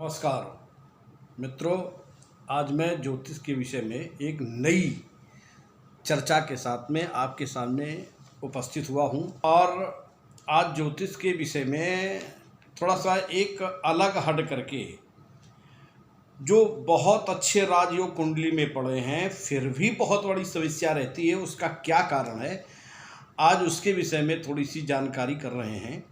नमस्कार मित्रों, आज मैं ज्योतिष के विषय में एक नई चर्चा के साथ में आपके सामने उपस्थित हुआ हूं। और आज ज्योतिष के विषय में थोड़ा सा एक अलग हट करके, जो बहुत अच्छे राजयोग कुंडली में पड़े हैं फिर भी बहुत बड़ी समस्या रहती है, उसका क्या कारण है, आज उसके विषय में थोड़ी सी जानकारी कर रहे हैं।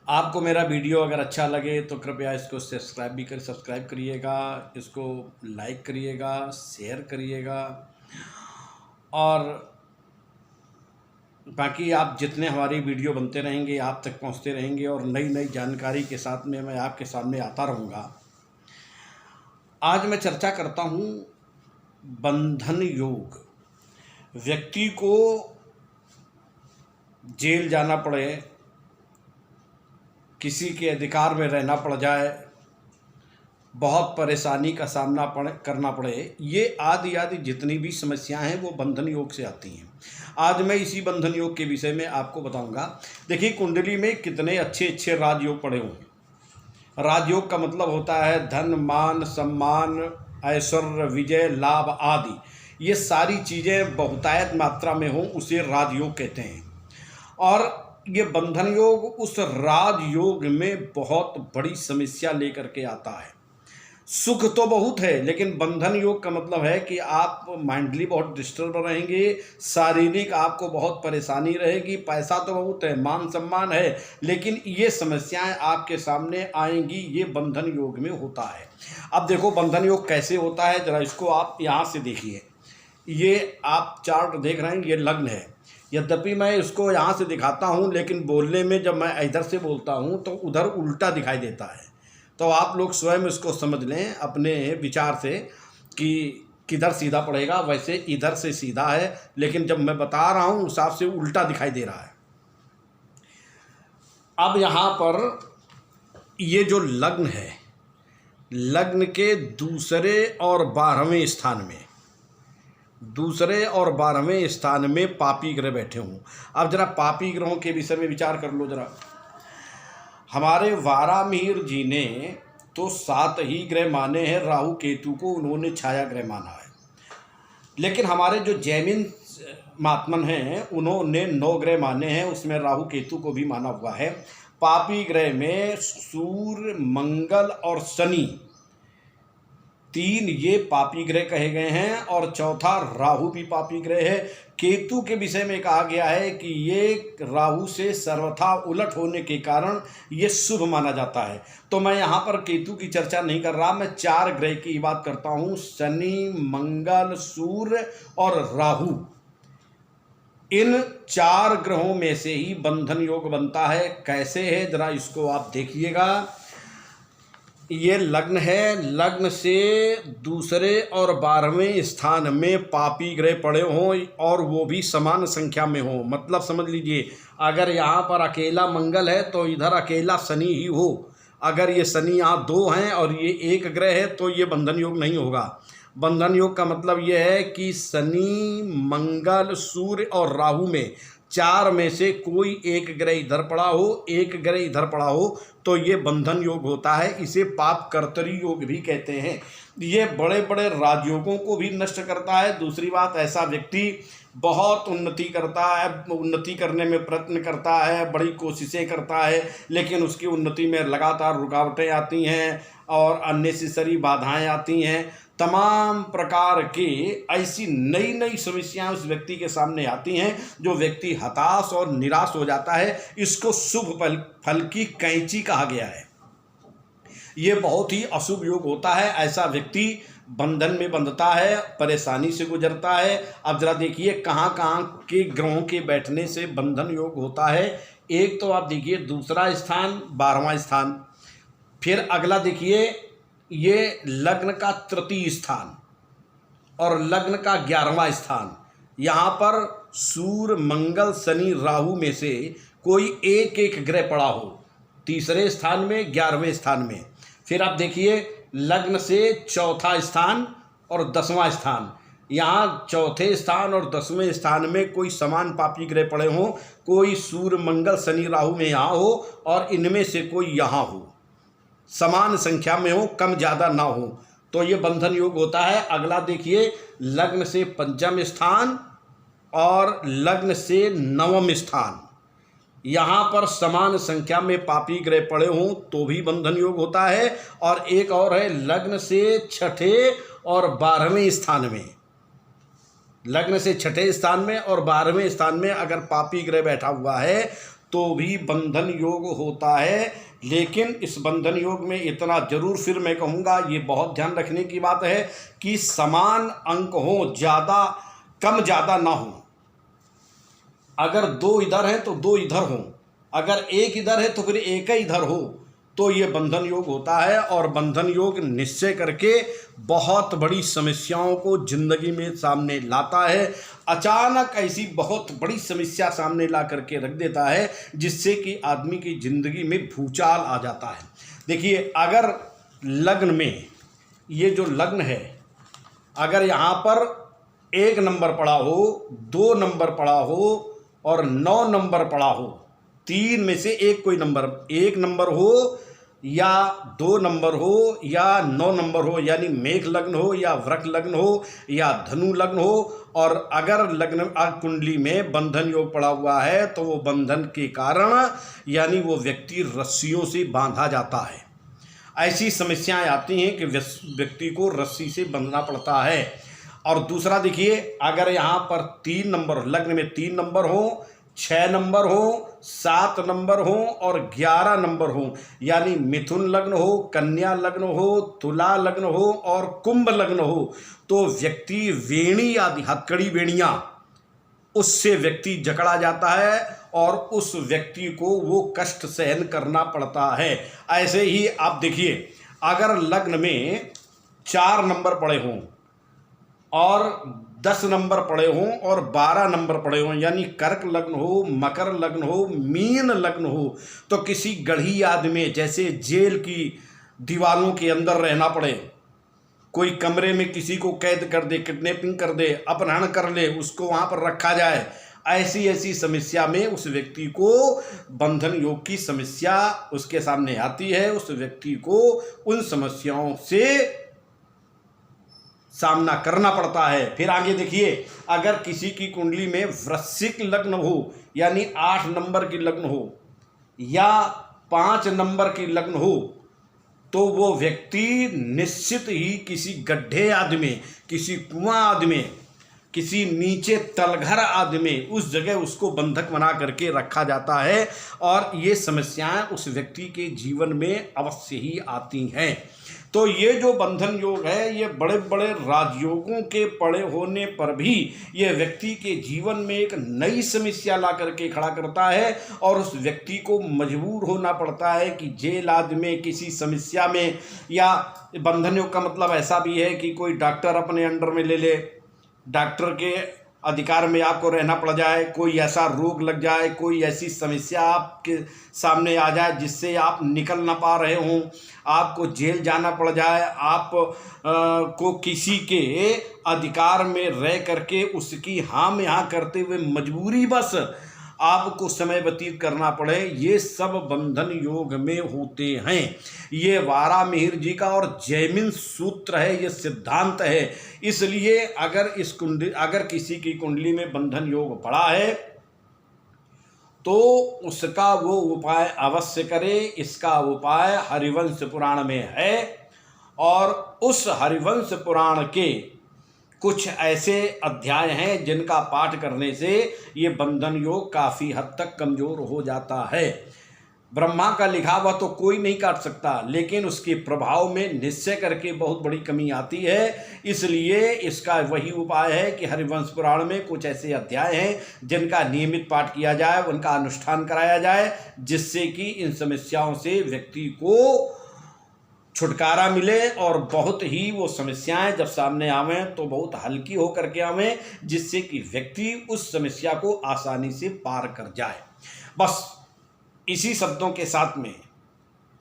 आपको मेरा वीडियो अगर अच्छा लगे तो कृपया इसको सब्सक्राइब करिएगा, इसको लाइक करिएगा, शेयर करिएगा। और बाकी आप जितने हमारी वीडियो बनते रहेंगे आप तक पहुंचते रहेंगे और नई नई जानकारी के साथ में मैं आपके सामने आता रहूँगा। आज मैं चर्चा करता हूँ बंधन योग। व्यक्ति को जेल जाना पड़े, किसी के अधिकार में रहना पड़ जाए, बहुत परेशानी का सामना करना पड़े, ये आदि जितनी भी समस्याएं हैं वो बंधन योग से आती हैं। आज मैं इसी बंधन योग के विषय में आपको बताऊंगा। देखिए, कुंडली में कितने अच्छे अच्छे राजयोग पड़े हों। राजयोग का मतलब होता है धन, मान, सम्मान, ऐश्वर्य, विजय, लाभ आदि। ये सारी चीज़ें बहुतायत मात्रा में हों उसे राजयोग कहते हैं। और ये बंधन योग उस राजयोग में बहुत बड़ी समस्या लेकर के आता है। सुख तो बहुत है, लेकिन बंधन योग का मतलब है कि आप माइंडली बहुत डिस्टर्ब रहेंगे, शारीरिक आपको बहुत परेशानी रहेगी। पैसा तो बहुत है, मान सम्मान है, लेकिन ये समस्याएं आपके सामने आएंगी। ये बंधन योग में होता है। अब देखो बंधन योग कैसे होता है, जरा इसको आप यहाँ से देखिए। ये आप चार्ट देख रहे हैं, ये लग्न है। यद्यपि मैं इसको यहाँ से दिखाता हूँ, लेकिन बोलने में जब मैं इधर से बोलता हूँ तो उधर उल्टा दिखाई देता है। तो आप लोग स्वयं इसको समझ लें अपने विचार से कि किधर सीधा पड़ेगा। वैसे इधर से सीधा है, लेकिन जब मैं बता रहा हूँ उस हिसाब से उल्टा दिखाई दे रहा है। अब यहाँ पर ये जो लग्न है, लग्न के दूसरे और 12वें स्थान में पापी ग्रह बैठे हों। अब जरा पापी ग्रहों के विषय में विचार कर लो जरा। हमारे वारामिहिर जी ने तो 7 ही ग्रह माने हैं, राहु केतु को उन्होंने छाया ग्रह माना है। लेकिन हमारे जो जैमिन महात्मन हैं उन्होंने 9 ग्रह माने हैं, उसमें राहु केतु को भी माना हुआ है। पापी ग्रह में सूर्य, मंगल और शनि, 3 ये पापी ग्रह कहे गए हैं, और चौथा राहु भी पापी ग्रह है। केतु के विषय में कहा गया है कि ये राहु से सर्वथा उलट होने के कारण ये शुभ माना जाता है। तो मैं यहाँ पर केतु की चर्चा नहीं कर रहा, मैं 4 ग्रह की बात करता हूँ, शनि, मंगल, सूर्य और राहु। इन 4 ग्रहों में से ही बंधन योग बनता है। कैसे है जरा इसको आप देखिएगा। ये लग्न है, लग्न से दूसरे और 12वें स्थान में पापी ग्रह पड़े हों और वो भी समान संख्या में हो। मतलब समझ लीजिए, अगर यहाँ पर अकेला मंगल है तो इधर अकेला शनि ही हो। अगर ये शनि यहाँ 2 हैं और ये 1 ग्रह है तो ये बंधन योग नहीं होगा। बंधन योग का मतलब ये है कि शनि, मंगल, सूर्य और राहु में 4 में से कोई 1 ग्रह इधर पड़ा हो, 1 ग्रह इधर पड़ा हो, तो ये बंधन योग होता है। इसे पाप कर्तरी योग भी कहते हैं। ये बड़े बड़े राजयोगों को भी नष्ट करता है। दूसरी बात, ऐसा व्यक्ति बहुत उन्नति करता है, उन्नति करने में प्रयत्न करता है, बड़ी कोशिशें करता है, लेकिन उसकी उन्नति में लगातार रुकावटें आती हैं और अननेसेसरी बाधाएं आती हैं। तमाम प्रकार की ऐसी नई नई समस्याएं उस व्यक्ति के सामने आती हैं, जो व्यक्ति हताश और निराश हो जाता है। इसको शुभ फल की कैंची कहा गया है। ये बहुत ही अशुभ योग होता है। ऐसा व्यक्ति बंधन में बंधता है, परेशानी से गुजरता है। अब जरा देखिए कहाँ कहाँ के ग्रहों के बैठने से बंधन योग होता है। एक तो आप देखिए दूसरा स्थान, 12वां स्थान। फिर अगला देखिए, ये लग्न का तृतीय स्थान और लग्न का 11वां स्थान। यहाँ पर सूर्य, मंगल, शनि, राहु में से कोई एक ग्रह पड़ा हो, तीसरे स्थान में, 11वें स्थान में। फिर आप देखिए लग्न से चौथा स्थान और 10वां स्थान। यहाँ चौथे स्थान और 10वें स्थान में कोई समान पापी ग्रह पड़े हों, कोई सूर्य, मंगल, शनि, राहु में यहाँ हो और इनमें से कोई यहाँ हो। समान संख्या में हो, कम ज़्यादा ना हो, तो ये बंधन योग होता है। अगला देखिए, लग्न से पंचम स्थान और लग्न से नवम स्थान, यहाँ पर समान संख्या में पापी ग्रह पड़े हों तो भी बंधन योग होता है। और एक और है, लग्न से छठे और 12वें स्थान में, लग्न से छठे स्थान में और 12वें स्थान में अगर पापी ग्रह बैठा हुआ है तो भी बंधन योग होता है। लेकिन इस बंधन योग में इतना जरूर फिर मैं कहूँगा, ये बहुत ध्यान रखने की बात है कि समान अंक हो, ज़्यादा कम ज़्यादा ना हो। अगर 2 इधर हैं तो 2 इधर हों, अगर 1 इधर है तो फिर 1 ही इधर हो, तो ये बंधन योग होता है। और बंधन योग निश्चय करके बहुत बड़ी समस्याओं को जिंदगी में सामने लाता है। अचानक ऐसी बहुत बड़ी समस्या सामने ला करके रख देता है जिससे कि आदमी की जिंदगी में भूचाल आ जाता है। देखिए, अगर लग्न में, ये जो लग्न है, अगर यहाँ पर 1 नंबर पड़ा हो, 2 नंबर पड़ा हो और 9 नंबर पड़ा हो, 3 में से एक कोई नंबर, 1 नंबर हो या 2 नंबर हो या 9 नंबर हो, यानी मेष लग्न हो या वृक लग्न हो या धनु लग्न हो, और अगर लग्न कुंडली में बंधन योग पड़ा हुआ है तो वो बंधन के कारण यानी वो व्यक्ति रस्सियों से बांधा जाता है। ऐसी समस्याएं आती हैं कि व्यक्ति को रस्सी से बंधना पड़ता है। और दूसरा देखिए, अगर यहाँ पर 3 नंबर, लग्न में 3 नंबर हो, 6 नंबर हो, 7 नंबर हो और 11 नंबर हो, यानी मिथुन लग्न हो, कन्या लग्न हो, तुला लग्न हो और कुंभ लग्न हो, तो व्यक्ति वेणी आदि हथकड़ी वेणियाँ, उससे व्यक्ति जकड़ा जाता है और उस व्यक्ति को वो कष्ट सहन करना पड़ता है। ऐसे ही आप देखिए, अगर लग्न में 4 नंबर पड़े हों और 10 नंबर पड़े हों और 12 नंबर पड़े हों, यानी कर्क लग्न हो, मकर लग्न हो, मीन लग्न हो, तो किसी गढ़ी आदमी, जैसे जेल की दीवारों के अंदर रहना पड़े, कोई कमरे में किसी को कैद कर दे, किडनैपिंग कर दे, अपहरण कर ले, उसको वहाँ पर रखा जाए, ऐसी समस्या में उस व्यक्ति को बंधन योग की समस्या उसके सामने आती है। उस व्यक्ति को उन समस्याओं से सामना करना पड़ता है। फिर आगे देखिए, अगर किसी की कुंडली में वृश्चिक लग्न हो, यानी 8 नंबर की लग्न हो या 5 नंबर की लग्न हो, तो वो व्यक्ति निश्चित ही किसी गड्ढे आदमी, किसी कुआं आदमी, किसी नीचे तलघर आदमी, उस जगह उसको बंधक बना करके रखा जाता है। और ये समस्याएं उस व्यक्ति के जीवन में अवश्य ही आती हैं। तो ये जो बंधन योग है, ये बड़े बड़े राजयोगों के पड़े होने पर भी ये व्यक्ति के जीवन में एक नई समस्या ला करके खड़ा करता है और उस व्यक्ति को मजबूर होना पड़ता है कि जेल आदि में किसी समस्या में, या बंधन योग का मतलब ऐसा भी है कि कोई डॉक्टर अपने अंडर में ले ले, डॉक्टर के अधिकार में आपको रहना पड़ जाए, कोई ऐसा रोग लग जाए, कोई ऐसी समस्या आपके सामने आ जाए जिससे आप निकल ना पा रहे हों, आपको जेल जाना पड़ जाए, आप को किसी के अधिकार में रह करके उसकी हाँ में हाँ करते हुए मजबूरी बस आपको समय व्यतीत करना पड़े, ये सब बंधन योग में होते हैं। ये वारामिहिर जी का और जैमिन सूत्र है, ये सिद्धांत है। इसलिए अगर किसी की कुंडली में बंधन योग पड़ा है तो उसका वो उपाय अवश्य करे। इसका उपाय हरिवंश पुराण में है और उस हरिवंश पुराण के कुछ ऐसे अध्याय हैं जिनका पाठ करने से ये बंधन योग काफ़ी हद तक कमज़ोर हो जाता है। ब्रह्मा का लिखा हुआ तो कोई नहीं काट सकता, लेकिन उसके प्रभाव में निश्चय करके बहुत बड़ी कमी आती है। इसलिए इसका वही उपाय है कि हरिवंश पुराण में कुछ ऐसे अध्याय हैं जिनका नियमित पाठ किया जाए, उनका अनुष्ठान कराया जाए, जिससे कि इन समस्याओं से व्यक्ति को छुटकारा मिले और बहुत ही वो समस्याएं जब सामने आवें तो बहुत हल्की हो करके आवें, जिससे कि व्यक्ति उस समस्या को आसानी से पार कर जाए। बस इसी शब्दों के साथ में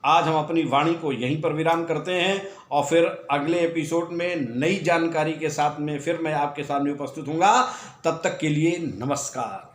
आज हम अपनी वाणी को यहीं पर विराम करते हैं और फिर अगले एपिसोड में नई जानकारी के साथ में फिर मैं आपके सामने उपस्थित हूँगा। तब तक के लिए नमस्कार।